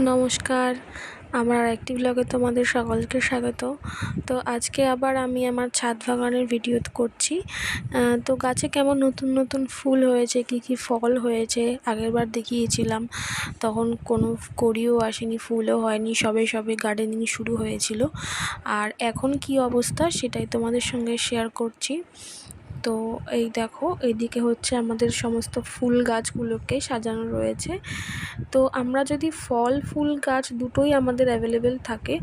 নমস্কার, আমার আরেকটি ব্লগে তোমাদের সকলকে স্বাগত। তো আজকে আবার আমি আমার ছাদ বাগানের ভিডিও করছি। তো গাছে কেমন নতুন নতুন ফুল হয়েছে, কি কি ফল হয়েছে আগেরবার দেখিয়েছিলাম। তখন কোনো কড়িও আসেনি, ফুলও হয়নি, সবে সবে গার্ডেনিং শুরু হয়েছিল। আর এখন কি অবস্থা সেটাই তোমাদের সঙ্গে শেয়ার করছি। তো এই দেখো, এইদিকে হচ্ছে আমাদের সমস্ত ফুল গাছগুলোকে সাজানো রয়েছে। তো আমরা যদি ফল ফুল গাছ দুটোই আমাদের অ্যাভেলেবেল থাকে,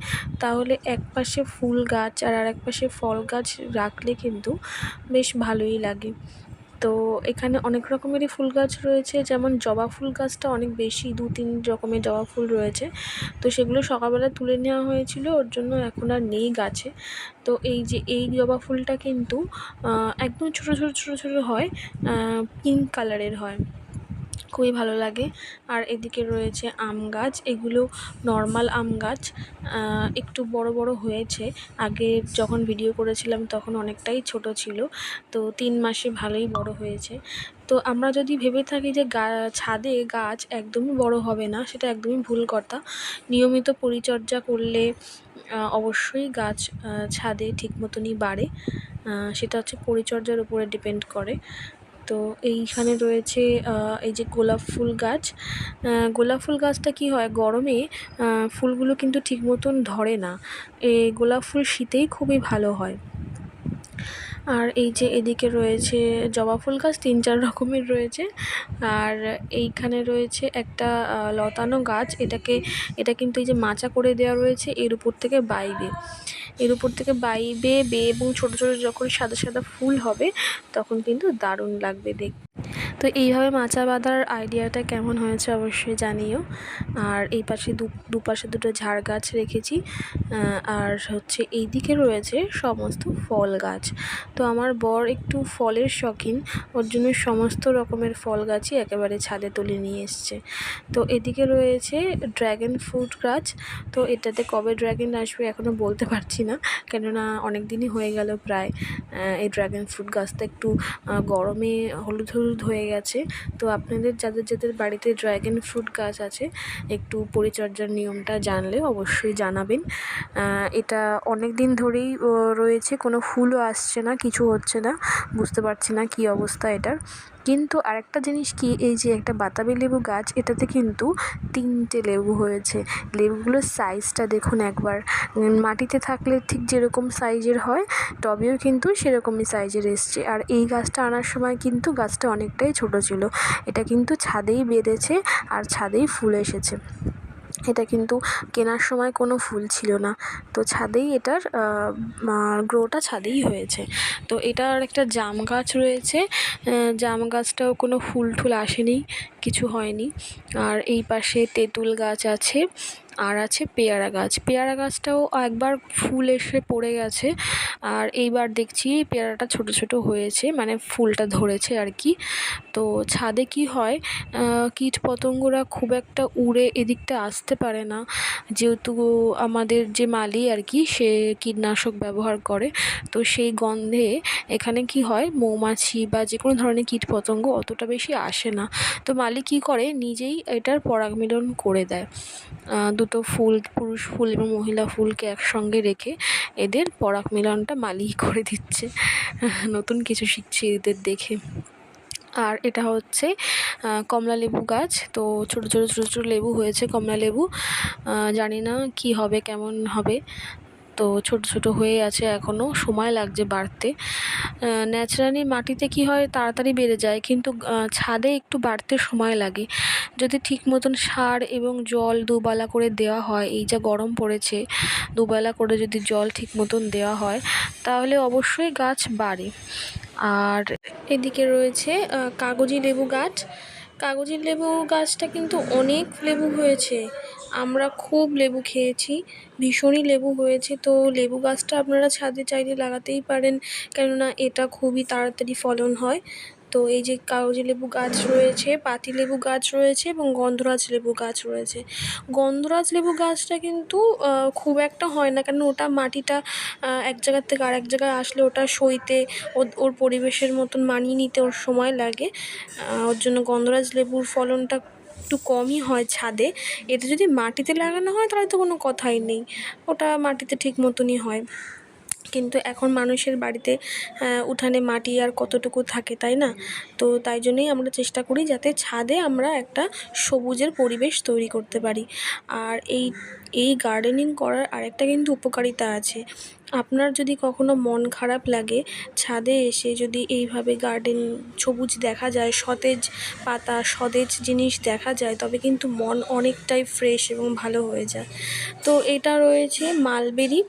তাহলে এক পাশে ফুল গাছ আর আরেক পাশে ফল গাছ রাখলে কিন্তু বেশ ভালোই লাগে। তো এখানে অনেক রকমেরই ফুল গাছ রয়েছে, যেমন জবা ফুল গাছটা অনেক বেশি, 2-3 রকমের জবা ফুল রয়েছে। তো সেগুলো সকালবেলা তুলে নেওয়া হয়েছিল, ওর জন্য এখন আর নেই গাছে। তো এই যে এই জবা ফুলটা কিন্তু একদম ছোটো ছোটো ছোটো ছোটো হয়, পিঙ্ক কালারের হয়, খুবই ভালো লাগে। আর এদিকে রয়েছে আম গাছ, এগুলো নর্মাল আম গাছ, একটু বড় বড় হয়েছে। আগে যখন ভিডিও করেছিলাম তখন অনেকটাই ছোট ছিল, তো 3 মাসে ভালোই বড় হয়েছে। তো আমরা যদি ভেবে থাকি যে ছাদে গাছ একদমই বড় হবে না, সেটা একদমই ভুল কথা। নিয়মিত পরিচর্যা করলে অবশ্যই গাছ ছাদে ঠিক মতনই বাড়ে। সেটা হচ্ছে পরিচর্যার উপরে ডিপেন্ড করে। তো এইখানে রয়েছে এই যে গোলাপ ফুল গাছ। গোলাপ ফুল গাছটা কি হয়, গরমে ফুলগুলো কিন্তু ঠিক মতন ধরে না। এই গোলাপ ফুল শীতেই খুবই ভালো হয়। আর এই যে এদিকে রয়েছে জবা ফুল গাছ, 3-4 রকমের রয়েছে। আর এইখানে রয়েছে একটা লতানো গাছ, এটা কিন্তু এই যে মাচা করে দেওয়া রয়েছে, এর উপর থেকে বাইবে বেয়ে এবং ছোটো ছোটো যখন সাদা সাদা ফুল হবে তখন কিন্তু দারুণ লাগবে দেখতে। তো এইভাবে মাচা বাঁধার আইডিয়াটা কেমন হয়েছে অবশ্যই জানিও। আর এই পাশে দুপাশে দুটো ঝাড় গাছ রেখেছি। আর হচ্ছে এই দিকে রয়েছে সমস্ত ফল গাছ। তো আমার বর একটু ফলের শখিন, ওর জন্য সমস্ত রকমের ফল গাছই একেবারে ছাদে তুলে নিয়ে এসছে। তো এদিকে রয়েছে ড্র্যাগন ফ্রুট গাছ। তো এটাতে কবে ড্র্যাগন আসবে এখনও বলতে পারছি না, কেননা অনেক দিনই হয়ে গেল প্রায়। এই ড্র্যাগন ফ্রুট গাছটা একটু গরমে হলুদ হলুদ হয়ে গেছে। তো আপনাদের যাদের যাদের বাড়িতে ড্র্যাগন ফ্রুট গাছ আছে, একটু পরিচর্যার নিয়মটা জানলে অবশ্যই জানাবেন। এটা অনেক দিন ধরেই রয়েছে, কোনো ফুলও আসছে না, কিছু হচ্ছে না, বুঝতে পারছি না কী অবস্থা এটার। কিন্তু আরেকটা জিনিস কি, এই যে একটা বাতাবি লেবু গাছ, এটাতে কিন্তু 3টে লেবু হয়েছে। লেবুগুলোর সাইজটা দেখুন একবার, মাটিতে থাকলে ঠিক যেরকম সাইজের হয়, টবেও কিন্তু সেরকমই সাইজের এসছে। আর এই গাছটা আনার সময় কিন্তু গাছটা অনেকটাই ছোট ছিল। এটা কিন্তু ছাদেই বেঁধেছে আর ছাদেই ফুল এসেছে। এটা কিন্তু কেনার সময় কোনো ফুল ছিল না, তো ছাদেই এটার গ্রোটা ছাদেই হয়েছে। তো এটার একটা জাম গাছ রয়েছে, জাম গাছটাও কোনো ফুল টুল আসেনি, কিছু হয়নি। আর এই পাশে তেঁতুল গাছ আছে, আর আছে পেয়ারা গাছ। পেয়ারা গাছটাও একবার ফুল এসে পড়ে গেছে, আর এইবার দেখছি পেয়ারাটা ছোট ছোট হয়েছে, মানে ফুলটা ধরেছে আর কি। তো ছাদে কি হয়, কীট পতঙ্গরা খুব একটা উড়ে এদিকটা আসতে পারে না, যেহেতু আমাদের যে মালি আর কি, সে কীটনাশক ব্যবহার করে। তো সেই গন্ধে এখানে কি হয়, মৌমাছি বা যে কোনো ধরনের কীট পতঙ্গ অতটা বেশি আসে না। তো মালি কী করে, নিজেই এটার পরাগ মিলন করে দেয়। দুটো ফুল, পুরুষ ফুল এবং মহিলা ফুলকে একসঙ্গে রেখে এদের পরাগ মিলনটা মালিই করে দিচ্ছে। নতুন কিছু শিখছি এদের দেখে। আর এটা হচ্ছে কমলা লেবু গাছ। তো ছোটো ছোটো ছোটো ছোটো লেবু হয়েছে, কমলা লেবু। জানি না কি হবে, কেমন হবে। তো ছোট ছোট হয়ে আছে, এখনও সময় লাগছে বাড়তে। ন্যাচারালি মাটিতে কি হয়, তাড়াতাড়ি বেড়ে যায়, কিন্তু ছাদে একটু বাড়তে সময় লাগে। যদি ঠিক মতন সার এবং জল দুবেলা করে দেওয়া হয়, এই যা গরম পড়েছে, দুবেলা করে যদি জল ঠিক মতন দেওয়া হয়, তাহলে অবশ্যই গাছ বাড়ে। আর এদিকে রয়েছে কাগজি লেবু গাছ। কাগজি লেবু গাছটা কিন্তু অনেক লেবু হয়েছে, আমরা খুব লেবু খেয়েছি, ভীষণই লেবু হয়েছে। তো লেবু গাছটা আপনারা ছাদে চাইলে লাগাতেই পারেন, কেননা এটা খুবই তাড়াতাড়ি ফলন হয়। তো এই যে কাগজি লেবু গাছ রয়েছে, পাতি লেবু গাছ রয়েছে এবং গন্ধরাজ লেবু গাছ রয়েছে। গন্ধরাজ লেবু গাছটা কিন্তু খুব একটা হয় না, কেন ওটা মাটিটা এক জায়গার থেকে আরেক জায়গায় আসলে ওটা সইতে, ওর পরিবেশের মতন মানিয়ে নিতে ওর সময় লাগে। ওর জন্য গন্ধরাজ লেবুর ফলনটা একটু কমই হয় ছাদে। এটা যদি মাটিতে লাগানো হয় তাহলে তো কোনো কথাই নেই, ওটা মাটিতে ঠিক মতনই হয়। কিন্তু এখন মানুষের বাড়িতে উঠানে মাটি আর কতটুকু থাকে, তাই না? তো তাই জন্যই আমরা চেষ্টা করি যাতে ছাদে আমরা একটা সবুজের পরিবেশ তৈরি করতে পারি। আর এই গার্ডেনিং করার আরেকটা কিন্তু উপকারিতা আছে। আপনার যদি কখনো মন খারাপ লাগে, ছাদে এসে যদি এইভাবে গার্ডেন সবুজ দেখা যায়, সতেজ পাতা, সতেজ জিনিস দেখা যায়, তবে কিন্তু মন অনেকটাই ফ্রেশ এবং ভালো হয়ে যায়। তো এটা রয়েছে মালবেরি।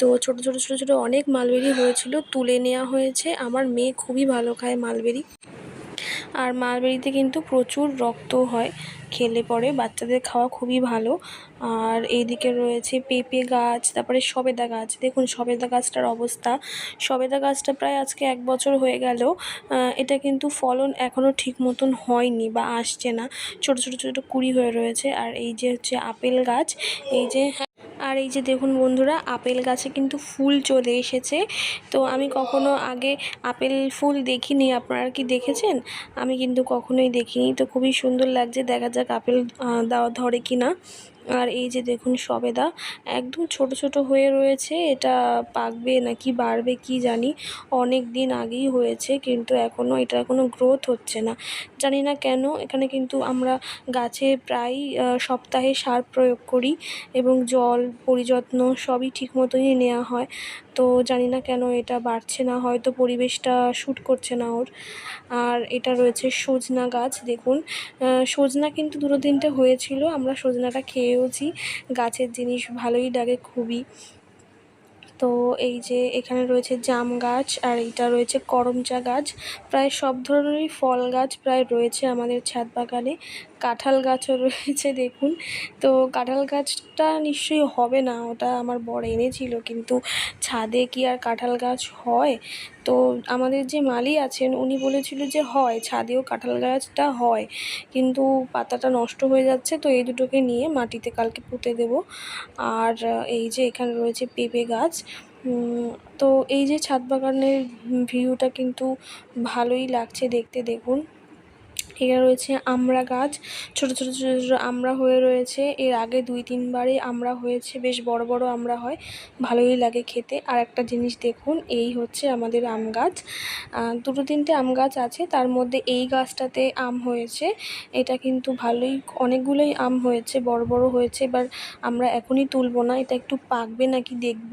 তো ছোটো ছোটো ছোটো ছোটো অনেক মালবেরি হয়েছিল, তুলে নেওয়া হয়েছে। আমার মেয়ে খুবই ভালো খায় মালবেরি, আর মালবেরিতে কিন্তু প্রচুর রক্ত হয় খেলে পরে, বাচ্চাদের খাওয়া খুবই ভালো। আর এইদিকে রয়েছে পেঁপে গাছ, তারপরে সবেদা গাছ। দেখুন সবেদা গাছটার অবস্থা, সবেদা গাছটা প্রায় আজকে 1 বছর হয়ে গেল, এটা কিন্তু ফলন এখনও ঠিক মতন হয়নি বা আসছে না, ছোটো ছোটো ছোটো কুঁড়ি হয়ে রয়েছে। আর এই যে হচ্ছে আপেল গাছ, এই যে আর এই যে দেখুন বন্ধুরা, আপেল গাছে কিন্তু ফুল চলে এসেছে। তো আমি কখনো আগে আপেল ফুল দেখিনি, আপনারা কি দেখেছেন? আমি কিন্তু কখনোই দেখিনি। তো খুবই সুন্দর লাগছে, দেখা যাক আপেল ধরে কি না। আর এই যে দেখুন সবেদা একদম ছোট ছোট হয়ে রয়েছে, এটা পাকবে নাকি বাড়বে কি জানি, অনেক দিন আগেই হয়েছে কিন্তু এখনও এটার কোনো গ্রোথ হচ্ছে না, জানি না কেন। এখানে কিন্তু আমরা গাছে প্রায় সপ্তাহে সার প্রয়োগ করি এবং জল পরিযত্ন সবই ঠিক মতনই নেওয়া হয়। তো জানি না কেন এটা বাড়ছে না, হয়তো পরিবেশটা শ্যুট করছে না ওর। আর এটা রয়েছে সজনা গাছ, দেখুন সজনা কিন্তু 2-3টে হয়েছিল, আমরা সজনাটা খেয়েওছি, গাছের জিনিস ভালোই লাগে খুবই। তো এই যে এখানে রয়েছে জাম গাছ, আর এইটা রয়েছে করমচা গাছ। প্রায় সব ধরনেরই ফল গাছ প্রায় রয়েছে আমাদের ছাদ বাগানে। কাঁঠাল গাছও রয়েছে দেখুন। তো কাঁঠাল গাছটা নিশ্চয়ই হবে না, ওটা আমার বর এনেছিল, কিন্তু ছাদে কি আর কাঁঠাল গাছ হয়? তো আমাদের যে মালি আছেন উনি বলেছিল যে হয়, ছাদেও কাঁঠাল গাছটা হয়, কিন্তু পাতাটা নষ্ট হয়ে যাচ্ছে। তো এই দুটোকে নিয়ে মাটিতে কালকে পুঁতে দেব। আর এই যে এখানে রয়েছে পেঁপে গাছ। তো এই যে ছাদ বাগানের ভিউটা কিন্তু ভালোই লাগছে দেখতে, দেখুন। এখানে রয়েছে আমড়া গাছ, ছোটো ছোটো ছোটো ছোটো আমড়া হয়ে রয়েছে। এর আগে 2-3 বারে আমড়া হয়েছে, বেশ বড় বড় আমড়া হয়, ভালোই লাগে খেতে। আর একটা জিনিস দেখুন, এই হচ্ছে আমাদের আম গাছ। 2-3টে আম গাছ আছে, তার মধ্যে এই গাছটাতে আম হয়েছে। এটা কিন্তু ভালোই অনেকগুলোই আম হয়েছে, বড় বড় হয়েছে। এবার আমরা এখনই তুলবো না, এটা একটু পাকবে নাকি দেখব।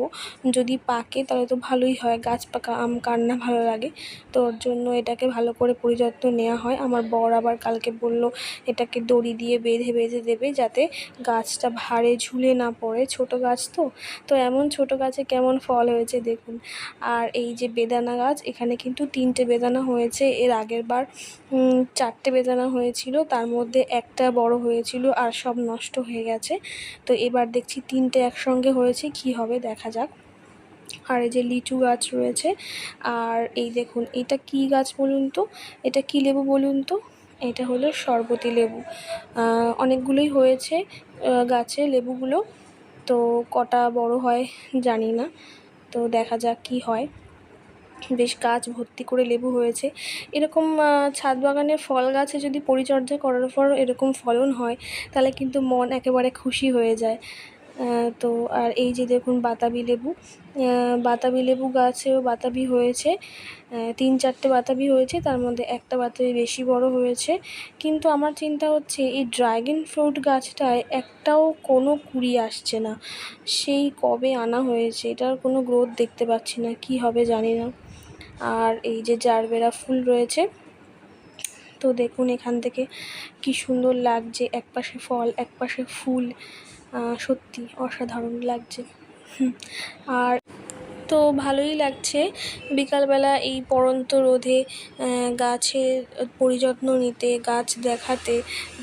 যদি পাকে তাহলে তো ভালোই হয়, গাছ পাকা আম কার না ভালো লাগে। তো ওর জন্য এটাকে ভালো করে পরিযত্ন নেওয়া হয়। আমার বর আবার কালকে বলল এটাকে দড়ি দিয়ে বেঁধে বেঁধে দেবে, যাতে গাছটা ভারে ঝুলে না পড়ে, ছোট গাছ তো। তো এমন ছোট গাছে কেমন ফল হয়েছে দেখুন। আর এই যে বেদানা গাছ, এখানে কিন্তু 3টে বেদানা হয়েছে, এর আগের বার 4টে বেদানা হয়েছিল, তার মধ্যে একটা বড় হয়েছিল আর সব নষ্ট হয়ে গেছে। তো এবার দেখছি 3টে একসঙ্গে হয়েছে, কি হবে দেখা যাক। আর এই যে লিচু গাছ রয়েছে। আর এই দেখুন, এটা কি গাছ বলুন তো, এটা কি লেবু বলুন তো? এটা হলো শরবতী লেবু। অনেকগুলোই হয়েছে গাছে লেবুগুলো, তো কটা বড় হয় জানি না, তো দেখা যাক কি হয়। বেশ গাছ ভর্তি করে লেবু হয়েছে। এরকম ছাদ বাগানে ফল গাছে যদি পরিচর্যা করার পর এরকম ফলন হয়, তাহলে কিন্তু মন একেবারে খুশি হয়ে যায়। তো আর এই যে দেখুন বাতাবি লেবু, বাতাবি লেবু গাছেও বাতাবি হয়েছে, 3-4টে বাতাবি হয়েছে, তার মধ্যে একটা বাতাবি বেশি বড় হয়েছে। কিন্তু আমার চিন্তা হচ্ছে এই ড্রাগন ফ্রুট গাছটায় একটাও কোনো কুঁড়ি আসছে না, সেই কবে আনা হয়েছে, এটার কোনো গ্রোথ দেখতে পাচ্ছি না, কি হবে জানি না। আর এই যে জারবেরা ফুল রয়েছে, তো দেখুন এখান থেকে কি সুন্দর লাগছে, একপাশে ফল একপাশে ফুল, সত্যি অসাধারণ লাগছে। আর তো ভালোই লাগছে বিকালবেলা এই পড়ন্ত রোদে গাছের পরিযত্ন নিতে, গাছ দেখাতে,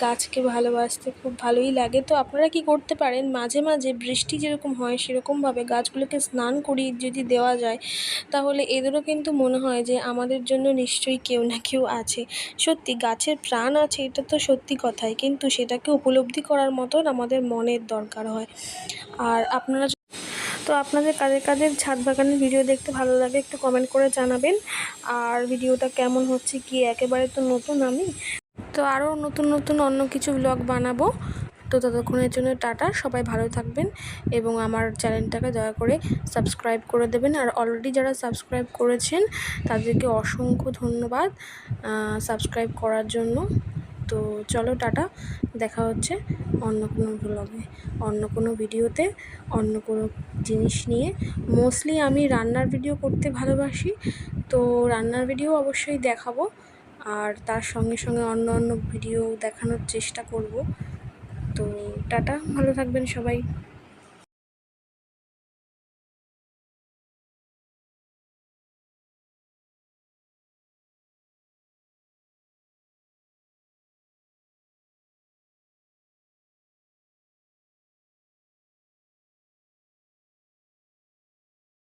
গাছকে ভালোবাসতে খুব ভালোই লাগে। তো আপনারা কি করতে পারেন, মাঝে মাঝে বৃষ্টি যেরকম হয় সেরকমভাবে গাছগুলোকে স্নান করিয়ে যদি দেওয়া যায়, তাহলে এদেরও কিন্তু মনে হয় যে আমাদের জন্য নিশ্চয়ই কেউ না কেউ আছে। সত্যি গাছের প্রাণ আছে, এটা তো সত্যি কথাই, কিন্তু সেটাকে উপলব্ধি করার মতন আমাদের মনের দরকার হয়। আর আপনাদের কাদের কাদের ছাদ বাগানের ভিডিও দেখতে ভালো লাগে একটু কমেন্ট করে জানাবেন। আর ভিডিওটা কেমন হচ্ছে, কি একেবারে তো নতুন আমি, তো আরও নতুন নতুন অন্য কিছু ব্লগ বানাবো। তো ততক্ষণের জন্য টাটা, সবাই ভালো থাকবেন এবং আমার চ্যানেলটাকে দয়া করে সাবস্ক্রাইব করে দেবেন। আর অলরেডি যারা সাবস্ক্রাইব করেছেন তাদেরকে অসংখ্য ধন্যবাদ সাবস্ক্রাইব করার জন্য। তো চলো টাটা, দেখা হচ্ছে অন্য কোনো ব্লগে, অন্য কোনো ভিডিওতে, অন্য কোনো জিনিস নিয়ে। মোস্টলি আমি রান্নার ভিডিও করতে ভালোবাসি, তো রান্নার ভিডিও অবশ্যই দেখাবো, আর তার সঙ্গে সঙ্গে অন্য অন্য ভিডিও দেখানোর চেষ্টা করব। তো টাটা, ভালো থাকবেন সবাই।